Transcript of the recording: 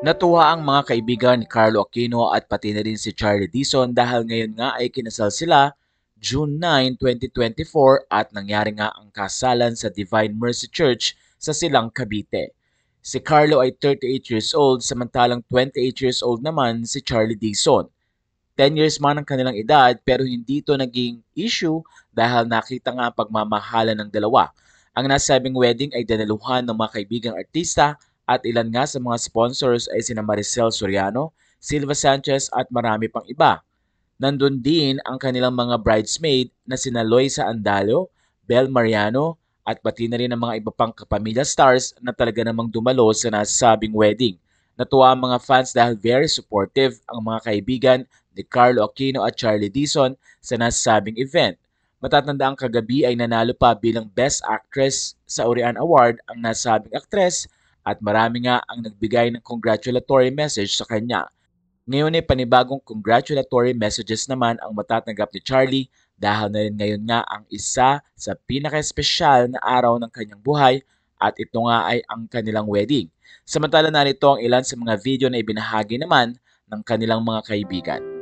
Natuwa ang mga kaibigan ni Carlo Aquino at pati na rin si Charlie Dizon dahil ngayon nga ay kinasal sila June 9, 2024 at nangyari nga ang kasalan sa Divine Mercy Church sa Silang, Cavite. Si Carlo ay 38 years old samantalang 28 years old naman si Charlie Dizon. 10 years man ang kanilang edad pero hindi ito naging issue dahil nakita nga ang pagmamahalan ng dalawa. Ang nasabing wedding ay dinaluhan ng mga kaibigang artista at ilan nga sa mga sponsors ay sina Maricel Soriano, Silva Sanchez at marami pang iba. Nandun din ang kanilang mga bridesmaid na sina Loisa Andalo, Bel Mariano at pati na rin ang mga iba pang kapamilya stars na talaga namang dumalo sa nasabing wedding. Natuwa ang mga fans dahil very supportive ang mga kaibigan ni Carlo Aquino at Charlie Dizon sa nasabing event. Matatanda ang kagabi ay nanalo pa bilang Best Actress sa Orian Award ang nasabing aktres at marami nga ang nagbigay ng congratulatory message sa kanya. Ngayon ay panibagong congratulatory messages naman ang matatanggap ni Charlie dahil na rin ngayon nga ang isa sa pinaka-espesyal na araw ng kanyang buhay at ito nga ay ang kanilang wedding. Samantala narito ang ilan sa mga video na ibinahagi naman ng kanilang mga kaibigan.